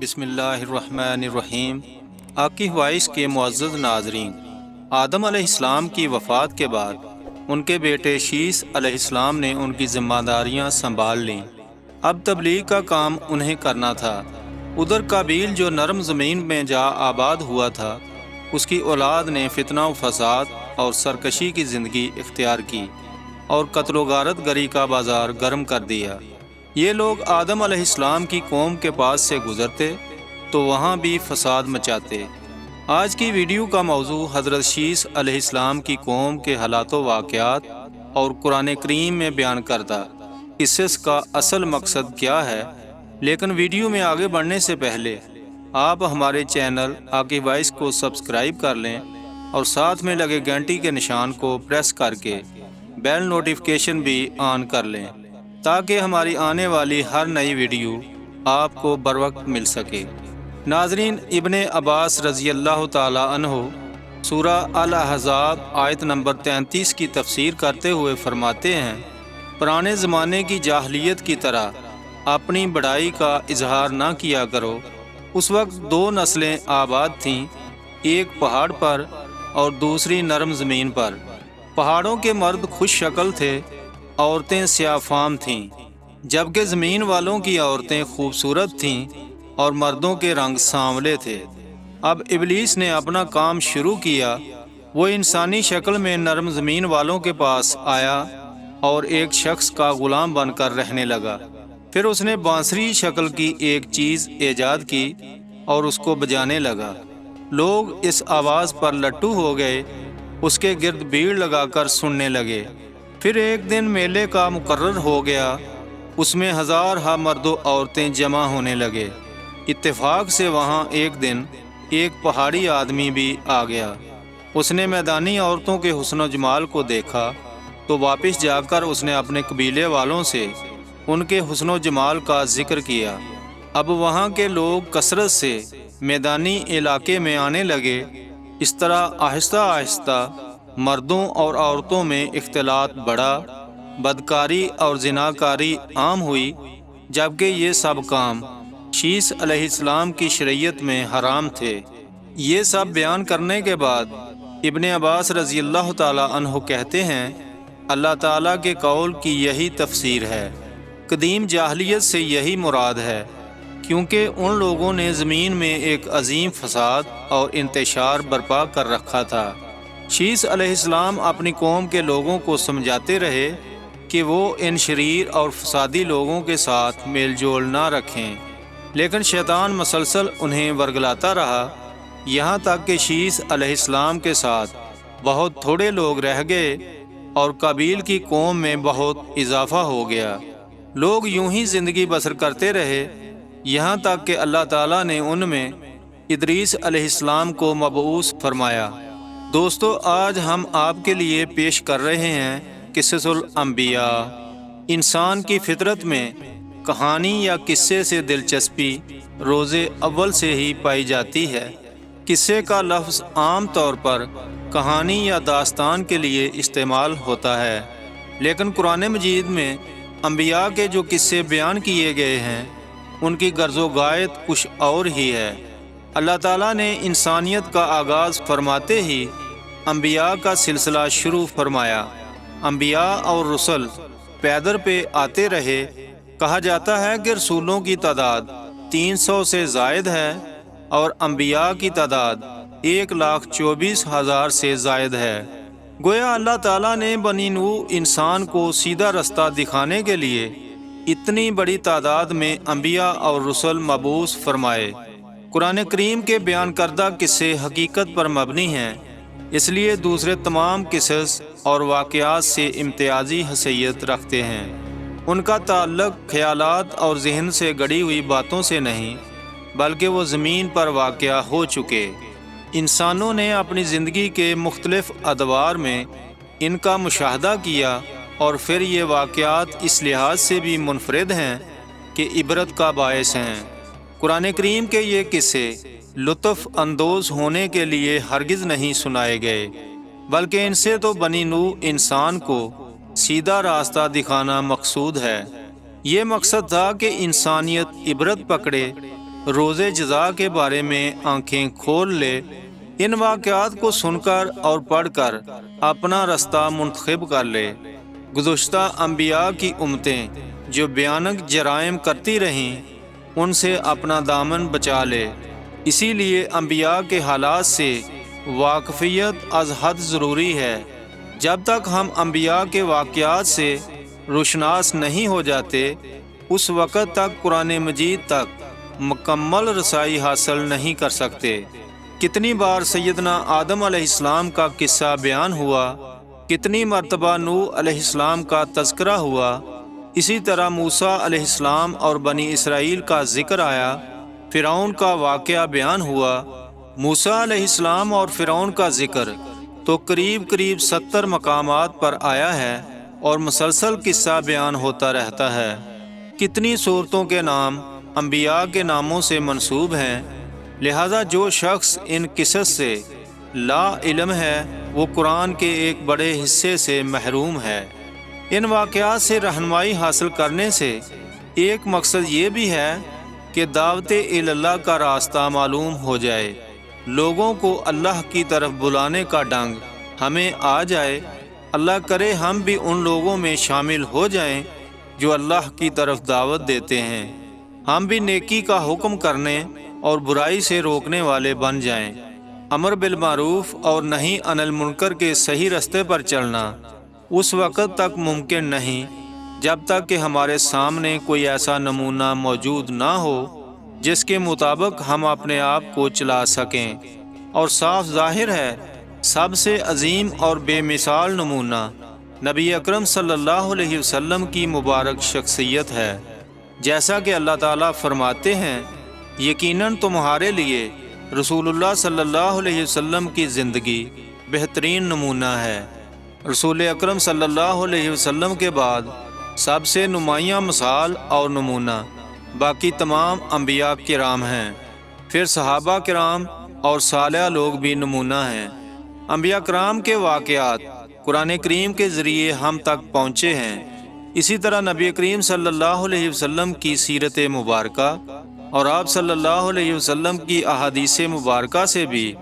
بسم اللہ الرحمن الرحیم۔ آقی وائس کے معزز ناظرین، آدم علیہ السلام کی وفات کے بعد ان کے بیٹے شیث علیہ السلام نے ان کی ذمہ داریاں سنبھال لیں۔ اب تبلیغ کا کام انہیں کرنا تھا۔ ادھر قابیل جو نرم زمین میں جا آباد ہوا تھا، اس کی اولاد نے فتنہ و فساد اور سرکشی کی زندگی اختیار کی اور قتل و غارت گری کا بازار گرم کر دیا۔ یہ لوگ آدم علیہ السلام کی قوم کے پاس سے گزرتے تو وہاں بھی فساد مچاتے۔ آج کی ویڈیو کا موضوع حضرت شیث علیہ السلام کی قوم کے حالات و واقعات اور قرآن کریم میں بیان کردہ قصص کا اصل مقصد کیا ہے۔ لیکن ویڈیو میں آگے بڑھنے سے پہلے آپ ہمارے چینل آقی وائس کو سبسکرائب کر لیں اور ساتھ میں لگے گھنٹی کے نشان کو پریس کر کے بیل نوٹیفیکیشن بھی آن کر لیں تاکہ ہماری آنے والی ہر نئی ویڈیو آپ کو بروقت مل سکے۔ ناظرین، ابن عباس رضی اللہ تعالی عنہ سورہ الاحزاب آیت نمبر 33 کی تفسیر کرتے ہوئے فرماتے ہیں، پرانے زمانے کی جاہلیت کی طرح اپنی بڑائی کا اظہار نہ کیا کرو۔ اس وقت دو نسلیں آباد تھیں، ایک پہاڑ پر اور دوسری نرم زمین پر۔ پہاڑوں کے مرد خوش شکل تھے، عورتیں سیاہ فام تھیں، جبکہ زمین والوں کی عورتیں خوبصورت تھیں اور مردوں کے رنگ سانولے تھے۔ اب ابلیس نے اپنا کام شروع کیا۔ وہ انسانی شکل میں نرم زمین والوں کے پاس آیا اور ایک شخص کا غلام بن کر رہنے لگا۔ پھر اس نے بانسری شکل کی ایک چیز ایجاد کی اور اس کو بجانے لگا۔ لوگ اس آواز پر لٹو ہو گئے، اس کے گرد بھیڑ لگا کر سننے لگے۔ پھر ایک دن میلے کا مقرر ہو گیا، اس میں ہزارہ مرد و عورتیں جمع ہونے لگے۔ اتفاق سے وہاں ایک دن ایک پہاڑی آدمی بھی آ گیا۔ اس نے میدانی عورتوں کے حسن و جمال کو دیکھا تو واپس جا کر اس نے اپنے قبیلے والوں سے ان کے حسن و جمال کا ذکر کیا۔ اب وہاں کے لوگ کثرت سے میدانی علاقے میں آنے لگے۔ اس طرح آہستہ آہستہ مردوں اور عورتوں میں اختلاط بڑھا، بدکاری اور زناکاری عام ہوئی، جبکہ یہ سب کام شیث علیہ السلام کی شریعت میں حرام تھے۔ یہ سب بیان کرنے کے بعد ابن عباس رضی اللہ تعالی عنہ کہتے ہیں، اللہ تعالیٰ کے قول کی یہی تفسیر ہے۔ قدیم جاہلیت سے یہی مراد ہے، کیونکہ ان لوگوں نے زمین میں ایک عظیم فساد اور انتشار برپا کر رکھا تھا۔ شیث علیہ السلام اپنی قوم کے لوگوں کو سمجھاتے رہے کہ وہ ان شریر اور فسادی لوگوں کے ساتھ میل جول نہ رکھیں، لیکن شیطان مسلسل انہیں ورگلاتا رہا، یہاں تک کہ شیث علیہ السلام کے ساتھ بہت تھوڑے لوگ رہ گئے اور قابیل کی قوم میں بہت اضافہ ہو گیا۔ لوگ یوں ہی زندگی بسر کرتے رہے، یہاں تک کہ اللہ تعالیٰ نے ان میں ادریس علیہ السلام کو مبعوث فرمایا۔ دوستو، آج ہم آپ کے لیے پیش کر رہے ہیں قصص الانبیاء۔ انسان کی فطرت میں کہانی یا قصے سے دلچسپی روز اول سے ہی پائی جاتی ہے۔ قصے کا لفظ عام طور پر کہانی یا داستان کے لیے استعمال ہوتا ہے، لیکن قرآن مجید میں انبیاء کے جو قصے بیان کیے گئے ہیں ان کی غرض و غایت کچھ اور ہی ہے۔ اللہ تعالیٰ نے انسانیت کا آغاز فرماتے ہی انبیاء کا سلسلہ شروع فرمایا۔ انبیاء اور رسل پیدر پہ آتے رہے۔ کہا جاتا ہے کہ رسولوں کی تعداد 300 سے زائد ہے اور انبیاء کی تعداد 1,24,000 سے زائد ہے۔ گویا اللہ تعالیٰ نے بنی نوح انسان کو سیدھا رستہ دکھانے کے لیے اتنی بڑی تعداد میں انبیاء اور رسل مبعوث فرمائے۔ قرآن کریم کے بیان کردہ قصے حقیقت پر مبنی ہیں، اس لیے دوسرے تمام قصص اور واقعات سے امتیازی حیثیت رکھتے ہیں۔ ان کا تعلق خیالات اور ذہن سے گڑی ہوئی باتوں سے نہیں، بلکہ وہ زمین پر واقع ہو چکے۔ انسانوں نے اپنی زندگی کے مختلف ادوار میں ان کا مشاہدہ کیا اور پھر یہ واقعات اس لحاظ سے بھی منفرد ہیں کہ عبرت کا باعث ہیں۔ قرآن کریم کے یہ قصے لطف اندوز ہونے کے لیے ہرگز نہیں سنائے گئے، بلکہ ان سے تو بنی نوح انسان کو سیدھا راستہ دکھانا مقصود ہے۔ یہ مقصد تھا کہ انسانیت عبرت پکڑے روز جزا کے بارے میں آنکھیں کھول لے۔ ان واقعات کو سن کر اور پڑھ کر اپنا رستہ منتخب کر لے۔ گزشتہ انبیاء کی امتیں جو بھیانک جرائم کرتی رہیں، ان سے اپنا دامن بچا لے۔ اسی لیے انبیاء کے حالات سے واقفیت از حد ضروری ہے۔ جب تک ہم انبیاء کے واقعات سے روشناس نہیں ہو جاتے، اس وقت تک قرآن مجید تک مکمل رسائی حاصل نہیں کر سکتے۔ کتنی بار سیدنا آدم علیہ السلام کا قصہ بیان ہوا، کتنی مرتبہ نوح علیہ السلام کا تذکرہ ہوا، اسی طرح موسیٰ علیہ السلام اور بنی اسرائیل کا ذکر آیا، فرعون کا واقعہ بیان ہوا۔ موسیٰ علیہ السلام اور فرعون کا ذکر تو قریب 70 مقامات پر آیا ہے اور مسلسل قصہ بیان ہوتا رہتا ہے۔ کتنی صورتوں کے نام انبیاء کے ناموں سے منسوب ہیں، لہذا جو شخص ان قصص سے لا علم ہے وہ قرآن کے ایک بڑے حصے سے محروم ہے۔ ان واقعات سے رہنمائی حاصل کرنے سے ایک مقصد یہ بھی ہے کہ دعوت اللہ کا راستہ معلوم ہو جائے، لوگوں کو اللہ کی طرف بلانے کا ڈنگ ہمیں آ جائے۔ اللہ کرے ہم بھی ان لوگوں میں شامل ہو جائیں جو اللہ کی طرف دعوت دیتے ہیں، ہم بھی نیکی کا حکم کرنے اور برائی سے روکنے والے بن جائیں۔ امر بالمعروف اور نہی عن المنکر کے صحیح راستے پر چلنا اس وقت تک ممکن نہیں جب تک کہ ہمارے سامنے کوئی ایسا نمونہ موجود نہ ہو جس کے مطابق ہم اپنے آپ کو چلا سکیں، اور صاف ظاہر ہے سب سے عظیم اور بے مثال نمونہ نبی اکرم صلی اللہ علیہ وسلم کی مبارک شخصیت ہے۔ جیسا کہ اللہ تعالیٰ فرماتے ہیں، یقیناً تمہارے لیے رسول اللہ صلی اللہ علیہ وسلم کی زندگی بہترین نمونہ ہے۔ رسول اکرم صلی اللہ علیہ وسلم کے بعد سب سے نمایاں مثال اور نمونہ باقی تمام انبیاء کرام ہیں، پھر صحابہ کرام اور صالح لوگ بھی نمونہ ہیں۔ انبیاء کرام کے واقعات قرآن کریم کے ذریعے ہم تک پہنچے ہیں۔ اسی طرح نبی کریم صلی اللہ علیہ وسلم کی سیرت مبارکہ اور آپ صلی اللہ علیہ وسلم کی احادیث مبارکہ سے بھی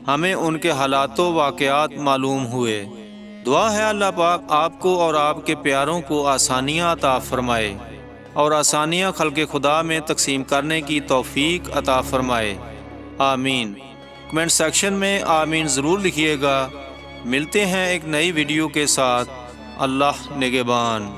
ہمیں ان کے حالات و واقعات معلوم ہوئے۔ دعا ہے اللہ پاک آپ کو اور آپ کے پیاروں کو آسانیاں عطا فرمائے اور آسانیاں خلق خدا میں تقسیم کرنے کی توفیق عطا فرمائے، آمین۔ کمنٹ سیکشن میں آمین ضرور لکھیے گا۔ ملتے ہیں ایک نئی ویڈیو کے ساتھ۔ اللہ نگہبان۔